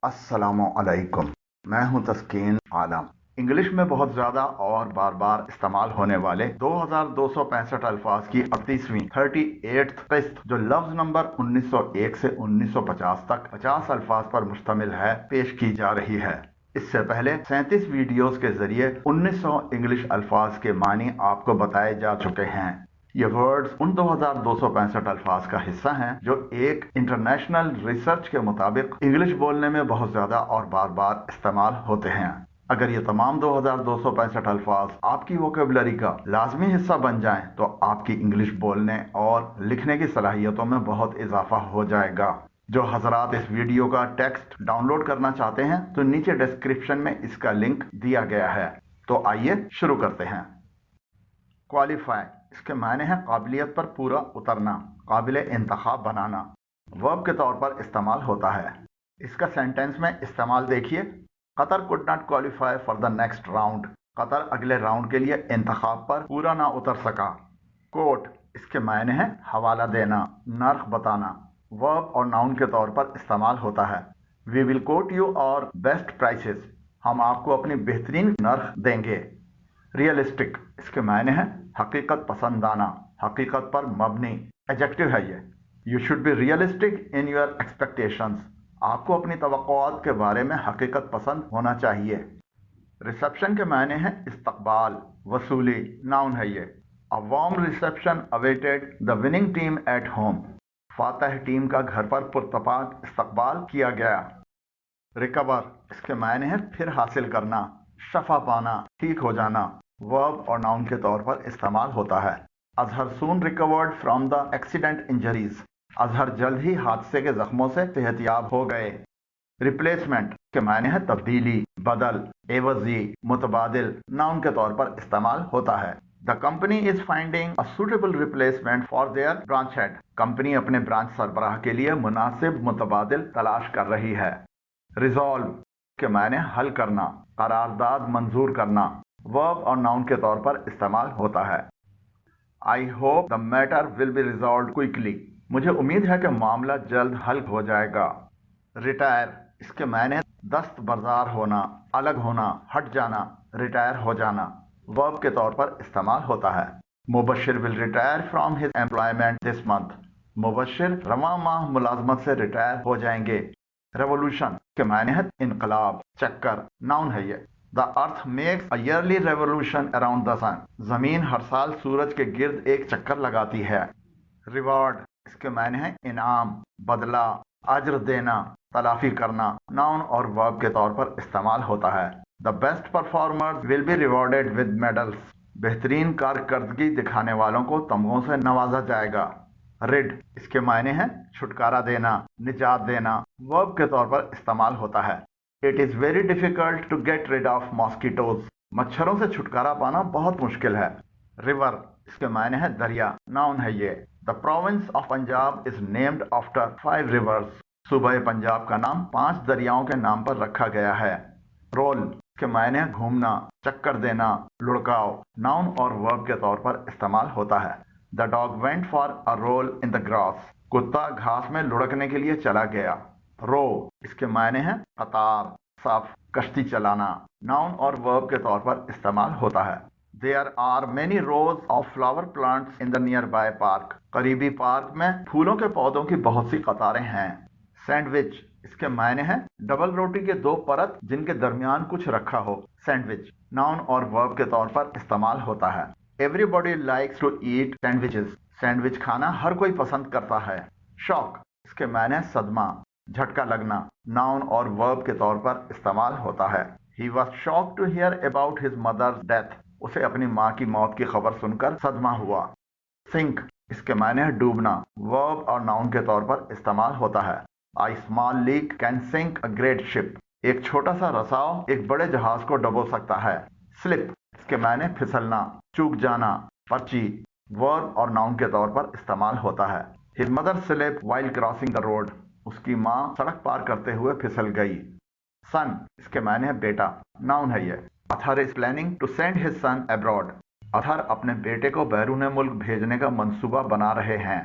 अस्सलामु अलैकुम। मैं हूं तस्कीन आलम। इंग्लिश में बहुत ज़्यादा और बार बार इस्तेमाल होने वाले 2265 अल्फाज की 38वीं 38th किस्त जो लफ्ज़ नंबर 1901 से 1950 तक 50 अल्फाज पर मुश्तमिल है, पेश की जा रही है। इससे पहले 37 वीडियोस के जरिए 1900 इंग्लिश अल्फाज के मानी आपको बताए जा चुके हैं। ये वर्ड्स उन 2265 अल्फाज का हिस्सा हैं जो एक इंटरनेशनल रिसर्च के मुताबिक इंग्लिश बोलने में बहुत ज़्यादा और बार बार इस्तेमाल होते हैं। अगर ये तमाम 2265 अल्फाज आपकी वोकेबलरी का लाजमी हिस्सा बन जाएं तो आपकी इंग्लिश बोलने और लिखने की सलाहियतों में बहुत इजाफा हो जाएगा। जो हजरात इस वीडियो का टेक्स्ट डाउनलोड करना चाहते हैं तो नीचे डिस्क्रिप्शन में इसका लिंक दिया गया है। तो आइए शुरू करते हैं। क्वालिफाई इसके मायने हैं काबिलियत पर पूरा उतरना, काबिल इंतखाब बनाना। वर्ब के तौर पर इस्तेमाल होता है। इसका सेंटेंस में इस्तेमाल देखिए। Qatar could not qualify for the next round. Qatar अगले राउंड के लिए इंतखाब पर पूरा ना उतर सका। कोट इसके मायने हैं हवाला देना, नर्ख बताना। वर्ब और नाउन के तौर पर इस्तेमाल होता है। वी विल कोट यू और बेस्ट प्राइसेस। हम आपको अपनी बेहतरीन नर्ख देंगे। रियलिस्टिक इसके मायने हैं हकीकत पसंदाना, हकीकत पर मबनी। एडजेक्टिव है ये। You should be realistic in your expectations. आपको अपनी तवक्कुआत के बारे में हकीकत पसंद होना चाहिए। रिसेप्शन के मायने हैं इस्तकबाल, वसूली। नाउन है ये। A warm reception awaited the winning team at home. फातह टीम का घर पर पुरतपाक इस्तकबाल किया गया। रिकवर इसके मायने हैं फिर हासिल करना, शफा पाना, ठीक हो जाना। वर्ब और नाउन के तौर पर इस्तेमाल होता है। Azhar soon recovered from the accident injuries. Azhar जल्द ही हादसे के जख्मों से सेहतियाब हो गए। रिप्लेसमेंट के मायने हैं तब्दीली, बदल, एवजी, मुतबादिल। नाउन के तौर पर इस्तेमाल होता है। The company is finding a suitable replacement for their branch head. Company अपने ब्रांच सरबराह के लिए मुनासिब मुतबादिल तलाश कर रही है। रिजॉल्व के मायने हल करना, करारदाद मंजूर करना। वर्ब और नाउन के तौर पर इस्तेमाल होता है। I hope the matter will be resolve quickly. मुझे उम्मीद है कि मामला जल्द हल हो जाएगा। रिटायर इसके मायने दस्तबरदार होना, अलग होना, हट जाना, रिटायर हो जाना। वर्ब के तौर पर इस्तेमाल होता है। Mubashir will retire from his employment this month. Mubashir रवां माह मुलाजमत से रिटायर हो जाएंगे। रेवोल्यूशन के मायने है इनकलाब, चक्कर। नाउन है ये। The earth makes a yearly revolution around the sun. जमीन हर साल सूरज के गिर्द एक चक्कर लगाती है। रिवॉर्ड इसके मायने हैं इनाम, बदला, अज्र देना, तलाफी करना। नाउन और वर्ब के तौर पर इस्तेमाल होता है। The best performer will be rewarded with medals. बेहतरीन कारकर्दगी दिखाने वालों को तमगों से नवाजा जाएगा। रिड इसके मायने हैं छुटकारा देना, निजात देना। वर्ब के तौर पर इस्तेमाल होता है। It is very difficult to get rid of mosquitoes. मच्छरों से छुटकारा पाना बहुत मुश्किल है। रिवर इसके मायने है दरिया। नाउन है ये। The province of Punjab is named after 5 reverse. सूबह पंजाब का नाम 5 दरियाओं के नाम पर रखा गया है। रोल के मायने है घूमना, चक्कर देना, लुढ़काव। नाउन और वर्ब के तौर पर इस्तेमाल होता है। The dog went for a roll in the grass. कुत्ता घास में लुढ़कने के लिए चला गया। रो इसके मायने हैं कतार, सफ, कश्ती चलाना। नाउन और वर्ब के तौर पर इस्तेमाल होता है। There are many rows of flower plants in the nearby park. करीबी पार्क में फूलों के पौधों की बहुत सी कतारें हैं। सैंडविच इसके मायने हैं डबल रोटी के 2 परत जिनके दरमियान कुछ रखा हो। सैंडविच नाउन और वर्ब के तौर पर इस्तेमाल होता है। Everybody likes to eat sandwiches. Sandwich खाना हर कोई पसंद करता है। शॉक इसके मायने हैं सदमा, झटका लगना। नाउन और वर्ब के तौर पर इस्तेमाल होता है। He was shock to hear about his mother's death. उसे अपनी माँ की मौत की खबर सुनकर सदमा हुआ। सिंक इसके मायने है डूबना। वर्ब और नाउन के तौर पर इस्तेमाल होता है। A small leak can sink a great ship. एक छोटा सा रसाव एक बड़े जहाज को डुबो सकता है। स्लिप इसके मायने फिसलना, चूक जाना, पर्ची। वर्ब और नाउन के तौर पर इस्तेमाल होता है। His mother slipped while crossing the road. उसकी माँ सड़क पार करते हुए फिसल गई। सन इसके मायने है बेटा। नाउन है ये। Athar is planning to send his son abroad. Athar अपने बेटे को बैरून मुल्क भेजने का मंसूबा बना रहे हैं।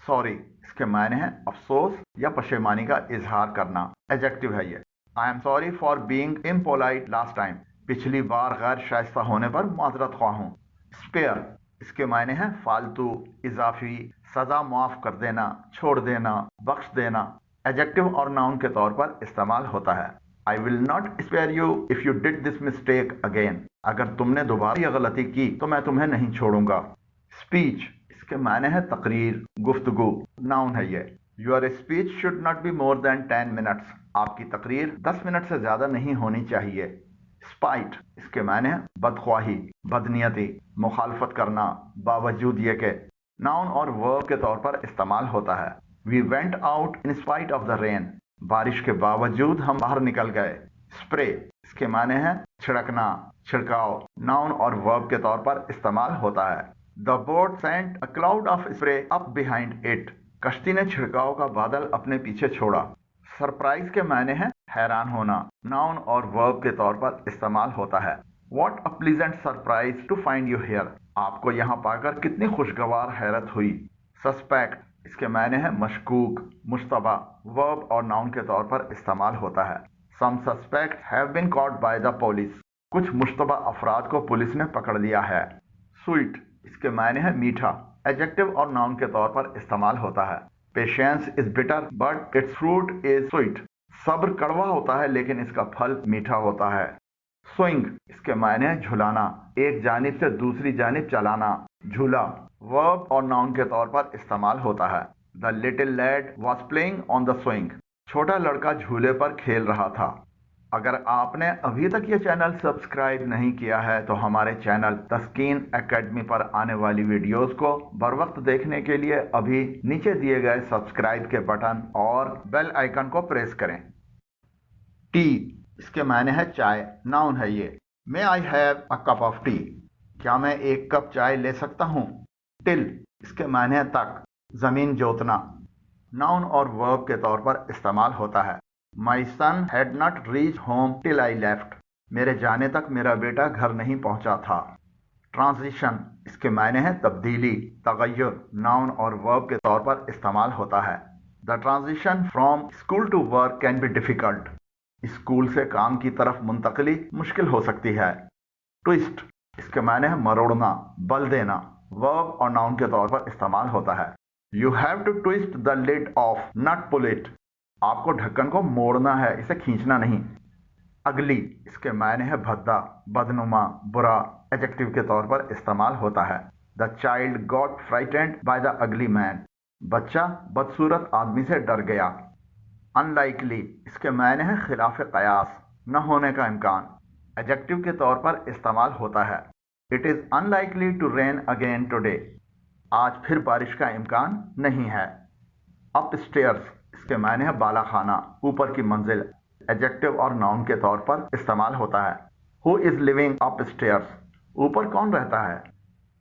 सॉरी इसके मायने हैं अफसोस या पशेमानी का इजहार करना। एडजेक्टिव है ये। I am sorry for being impolite last time, पिछली बार गैर शाइस्ता होने पर माजरत ख्वाह हूँ। स्पेयर, इसके मायने हैं फालतू, इजाफी, सजा माफ कर देना, छोड़ देना, बख्श देना। एडजेक्टिव और नाउन के तौर पर इस्तेमाल होता है। I will not spare you if you did this mistake again, अगर तुमने दोबारा यह गलती की तो मैं तुम्हें नहीं छोड़ूंगा। स्पीच, इसके मायने हैं तकरीर, गुफ्तगू। नाउन है ये। Your speech should not be more than 10 minutes, आपकी तकरीर 10 मिनट से ज्यादा नहीं होनी चाहिए। स्पाइट, इसके मायने हैं बदख्वाही, बदनियती, मुखालफत करना, बावजूद ये के। नाउन और वर्ब के तौर पर इस्तेमाल होता है। We went out in spite of the rain, बारिश के बावजूद हम बाहर निकल गए। स्प्रे, इसके माने हैं छिड़कना, छिड़काव। नाउन और वर्ब के तौर पर इस्तेमाल होता है। The boat sent a cloud of spray up behind it, कश्ती ने छिड़काव का बादल अपने पीछे छोड़ा। सरप्राइज के मायने हैं हैरान होना। नाउन और वर्ब के तौर पर इस्तेमाल होता है। What a pleasant surprise to find you here, आपको यहाँ पाकर कितनी खुशगवार हैरत हुई। सस्पेक्ट, इसके मायने हैं मशकूक, मुश्तबा। वर्ब और नाउन के तौर पर इस्तेमाल होता है। Some suspects have been caught by the police, कुछ मुश्तबा अफराद को पुलिस ने पकड़ लिया है। स्वीट, इसके मायने हैं मीठा। एडजेक्टिव और नाउन के तौर पर इस्तेमाल होता है। Patience is bitter but it's fruit is sweet, सब्र कड़वा होता है लेकिन इसका फल मीठा होता है। स्विंग, इसके मायने हैं झुलाना, एक जानिब से दूसरी जानिब चलाना, झूला। वर्ब और नाउन के तौर पर इस्तेमाल होता है। The little lad was playing on the swing, छोटा लड़का झूले पर खेल रहा था। अगर आपने अभी तक ये चैनल सब्सक्राइब नहीं किया है तो हमारे चैनल तस्कीन एकेडमी पर आने वाली वीडियोस को बर वक्त देखने के लिए अभी नीचे दिए गए सब्सक्राइब के बटन और बेल आइकन को प्रेस करें। टी, इसके मायने है चाय। नाउन है ये। May I have a cup of tea, क्या मैं एक कप चाय ले सकता हूँ। टिल, इसके मायने है तक, जमीन जोतना। नाउन और वर्ब के तौर पर इस्तेमाल होता है। My son had not reach home till I left, मेरे जाने तक मेरा बेटा घर नहीं पहुंचा था। ट्रांजिशन, इसके मायने हैं तब्दीली, तगय्युर। नाउन और वर्ब के तौर पर इस्तेमाल होता है। The transition from school to work can be difficult, school से काम की तरफ मुंतकली मुश्किल हो सकती है। ट्विस्ट, इसके मायने हैं मरोड़ना, बल देना। वर्ब और नाउन के तौर पर इस्तेमाल होता है। You have to twist the lid off, not pull it, आपको ढक्कन को मोड़ना है, इसे खींचना नहीं। अगली, इसके मायने है भद्दा, बदनुमा, बुरा। एडजेक्टिव के तौर पर इस्तेमाल होता है। The child got frightened by the ugly man, बच्चा बदसूरत आदमी से डर गया। अनलाइकली, इसके मायने हैं खिलाफ कयास, न होने का इम्कान। एडजेक्टिव के तौर पर इस्तेमाल होता है। It is unlikely to rain again today, आज फिर बारिश का इम्कान नहीं है। अपस्टेयर्स, इसके मायने है बाला खाना, ऊपर की मंजिल। एडजेक्टिव और नाउन के तौर पर इस्तेमाल होता है। हु इज लिविंग अपस्टेयर्स, ऊपर कौन रहता है।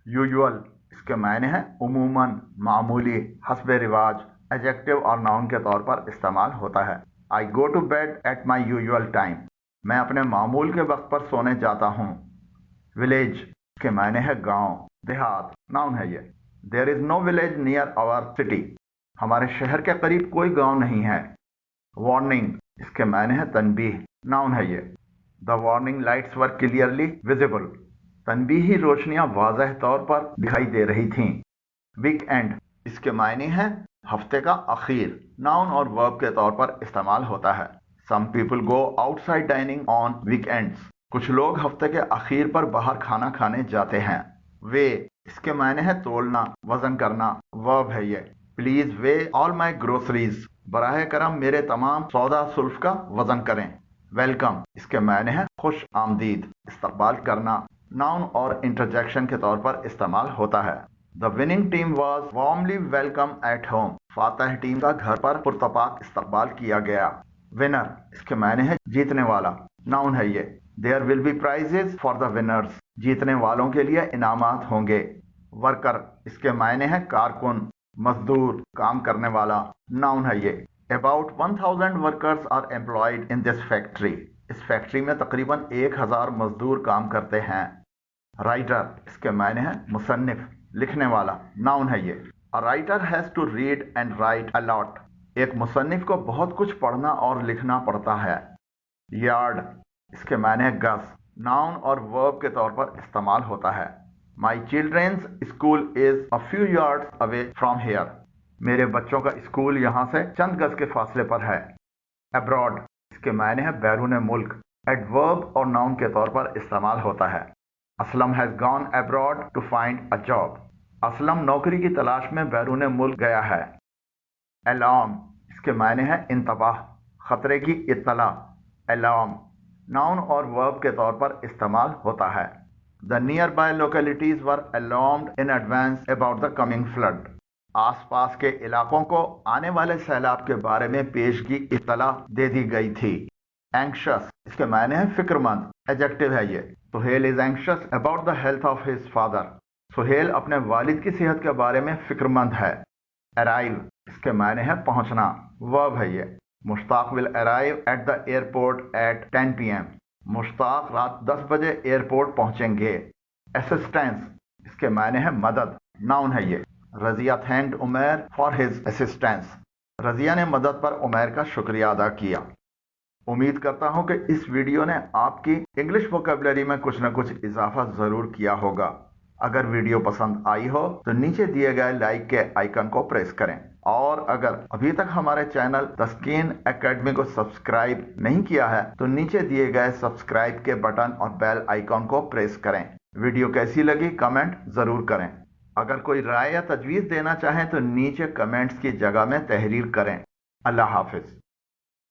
यूजुअल, इसके मायने हैं उमूमन, मामूली, हस्बे रिवाज। एडजेक्टिव और नाउन के तौर पर इस्तेमाल होता है। I go to bed at my usual time, मैं अपने मामूल के वक्त पर सोने जाता हूँ। विलेज, इसके मायने है गांव, देहात। नाउन है ये। There is no village near our city, हमारे शहर के करीब कोई गांव नहीं है। वार्निंग, इसके मायने है तनबीह। नाउन है ये। The warning lights were clearly visible, तनबीही रोशनियां वाज़ह तौर पर दिखाई दे रही थीं। वीकेंड, इसके मायने हैं हफ्ते का आखिर। नाउन और वर्ब के तौर पर इस्तेमाल होता है। Some people go outside dining on weekends, कुछ लोग हफ्ते के आखिर पर बाहर खाना खाने जाते हैं। वे, इसके मायने है तोलना, वजन करना। वर्ब है ये। Please weigh all my groceries, बराह करम मेरे तमाम सौदा सुल्फ का वजन करें। वेलकम, इसके मायने हैं खुश आमदीद, इस्तकबाल करना। नाउन और इंटरजेक्शन के तौर पर इस्तेमाल होता है। The winning team was warmly welcome at home, फातह टीम का घर पर पुरतपाक इस्तकबाल किया गया। विनर, इसके मायने है जीतने वाला। नाउन है ये। There will be prizes for the winners, जीतने वालों के लिए इनामात होंगे। वर्कर, इसके मायने हैं कारकुन, मजदूर, काम करने वाला। नाउन है ये। About 1000 workers are employed in this factory, इस फैक्ट्री में तकरीबन 1000 मजदूर काम करते हैं। राइटर, इसके मायने हैं मुसन्निफ, लिखने वाला। नाउन है ये। A writer has to read and write a lot, एक मुसन्निफ को बहुत कुछ पढ़ना और लिखना पड़ता है। यार्ड इसके मायने है गज, नाउन और वर्ब के तौर पर इस्तेमाल होता है। My children's school is a few yards away from here. मेरे बच्चों का स्कूल यहाँ से चंद गज के फासले पर है। अब्रॉड इसके मायने है बैरून मुल्क, एडवर्ब और नाउन के तौर पर इस्तेमाल होता है। Aslam has gone abroad to find a job. Aslam नौकरी की तलाश में बैरून मुल्क गया है। अलार्म इसके मायने है इंतबाह, खतरे की इत्तला। अलार्म नाउन और वर्ब के तौर पर इस्तेमाल होता है। The near by localities were alarmed in advance about the coming flood. आसपास के इलाकों को आने वाले सैलाब के बारे में पेशगी इत्तला दे दी गई थी। एंक्शस इसके मायने है फिक्रमंद, एडजेक्टिव है ये। Suhail is anxious about the health of his father. Suhail अपने वालिद की सेहत के बारे में फिक्रमंद है। अराइव इसके मायने है पहुंचना, वर्ब है ये। Mushtaq will arrive at the airport at 10 PM। Mushtaq रात 10 बजे एयरपोर्ट पहुंचेंगे। असिस्टेंस इसके मायने है मदद, नाउन है ये। Razia thanked Umair for his assistance. Razia ने मदद पर उमैर का शुक्रिया अदा किया। उम्मीद करता हूं कि इस वीडियो ने आपकी इंग्लिश वोकैबुलरी में कुछ न कुछ इजाफा जरूर किया होगा। अगर वीडियो पसंद आई हो तो नीचे दिए गए लाइक के आइकन को प्रेस करें, और अगर अभी तक हमारे चैनल तस्कीन एकेडमी को सब्सक्राइब नहीं किया है तो नीचे दिए गए सब्सक्राइब के बटन और बेल आइकन को प्रेस करें। वीडियो कैसी लगी कमेंट जरूर करें। अगर कोई राय या तजवीज देना चाहें तो नीचे कमेंट्स की जगह में तहरीर करें। अल्लाह हाफिज।